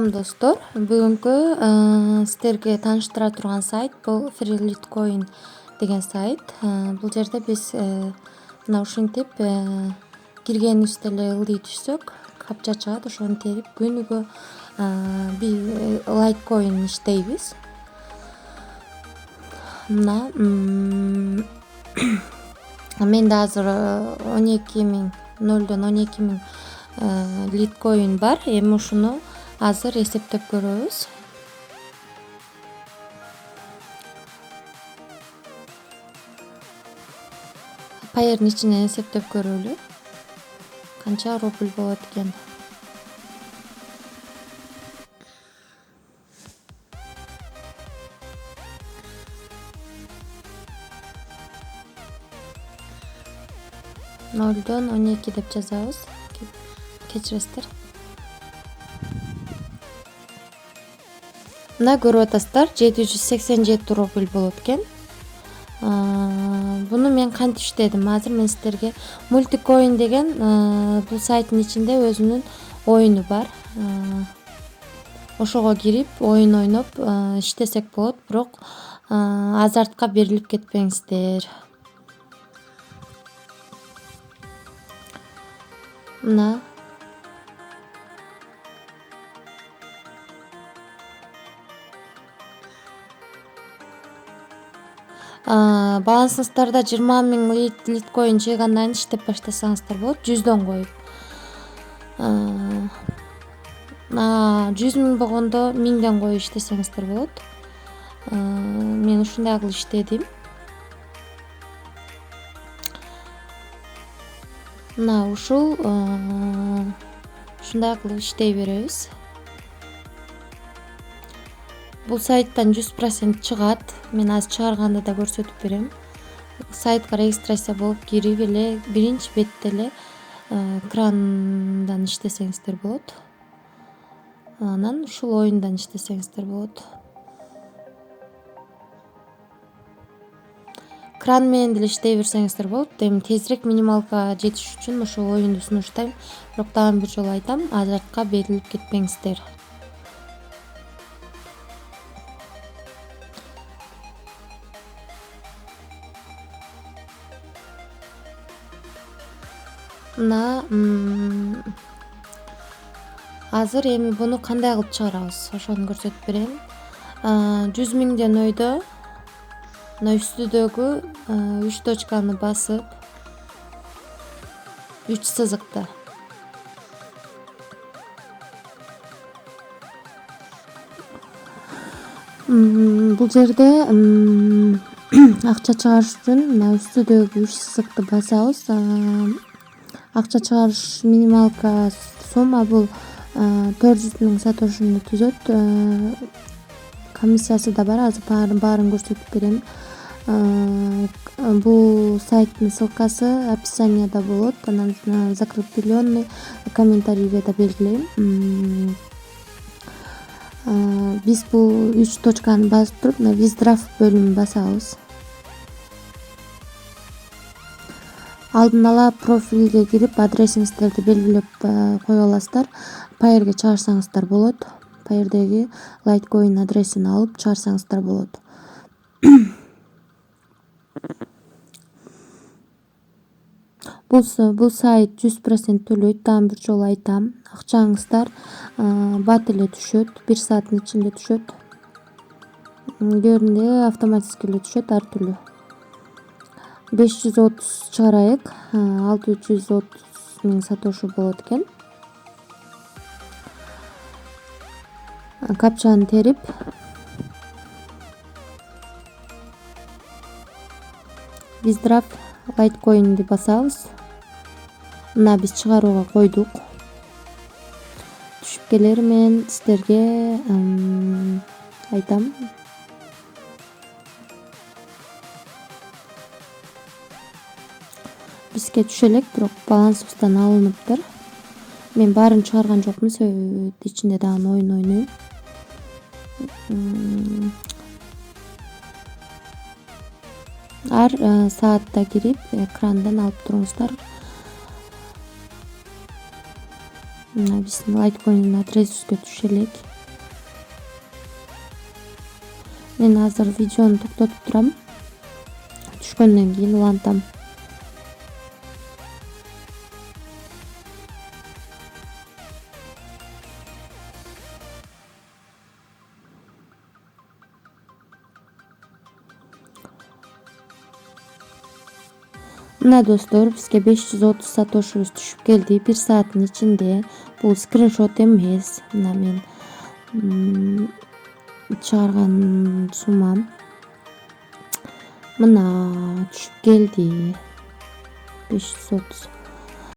Достор, бүгүнкү сиздерге тааныштыра турган сайт бул FreeLitcoin деген сайт. Бул жерде биз мына ушинтип киргенибизде эле ылдый түшсөк, капча чыгат, ошону терип күнүгө Litecoin иштейбиз. Мына менде азыр 0,12 миң Litecoin бар. Эми ушуну азыр эсептеп көрөбүз. Пайырдын ичинен эсептеп көрөлү. Канча рубль болот экен. Нолдон 12 деп жазабыз. Кечиресиздер. Мына көрүп атасыздар, 787 рубль болот экен. Буну мен кантип иштедим? Азыр мен сиздерге Multicoin деген бул сайттын ичинде өзүнүн оюну бар. Ошого кирип, оюн ойноп иштесек болот, бирок азартка берилип кетпеңиздер. Мына балансыңыздарда 20 миң Litecoin жыйгандан кийин иштеп баштасаңыздар болот, 100дөн коюп. 100 миң болгондо 1000ден коюп иштесеңиздер болот. Мен ушундай кылып иштедим. Мына ушул ушундай кылып иштей беребиз. Бул сайттан 100% чыгат. Мен азыр чыгарганды да көрсөтүп берем. Сайтка регистрация болуп кирип эле биринчи бетте эле крандан иштесеңиздер болот. Анан ушул оюндан иштесеңиздер болот. Кран менен деле иштей берсеңиздер болот. Эми тезирээк минималкага жетиш үчүн ошол оюнду сунуштайм. Бирок дагы бир жолу айтам, азартка берилип кетпеңиздер. Мына азыр эми буну кандай кылып чыгарабыз, ошону көрсөтүп берейин. 100 миңден өйдө мына үстүдөгү 3 точканы басып 3 сызыкты. Бул жерде акча чыгарыш үчүн мына үстүдөгү 3 сызыкты басабыз. Акча чыгарыш минималка сумма бул 400 миң сатошуну түзөт. Комиссиясы да бар, азыр баарын көрсөтүп берем. Бул сайттын ссылкасы описанияда болот. Анан закрепленный комментарийге да белгилейм. Биз бул 3 точканы басып туруп, мына Withdraw бөлүмүн басабыз. Алдын ала профилге кирип, адресиңиздерди белгилеп кое аласыздар. Пайырга чыгарсаңыздар болот. Пайырдагы Litecoin адресин алып чыгарсаңыздар болот. Бул сайт 100% төлөйт. Дагы бир жолу айтам. Акчаңыздар бат эле түшөт, 1 сааттын ичинде түшөт. Кээбиринде автоматически эле түшөт, ар түрлүү. 530 чыгарайык, 630 миң сатошу болот экен. Капчаны терип Withdraw Litecoin'ди басабыз. Мына биз чыгарууга койдук. Түшүп келери мен сиздерге айтам. Бизге түшө элек, бирок балансыбыздан алыныптыр. Мен баарын чыгарган жокмун, себеби ичинде дагы оюн ойнойм. Ар саатта кирип экрандан алып туруңуздар. Мына биздин Litecoin адресибизге түшө элек. Мен азыр видеону токтотуп турам. Түшкөндөн кийин улантам. Мына достор, бизге 530 сатошубуз түшүп келди. 1 сааттын ичинде. Бул скриншот эмес. Мына мен чыгарган суммам. Мына түшүп келди. 530.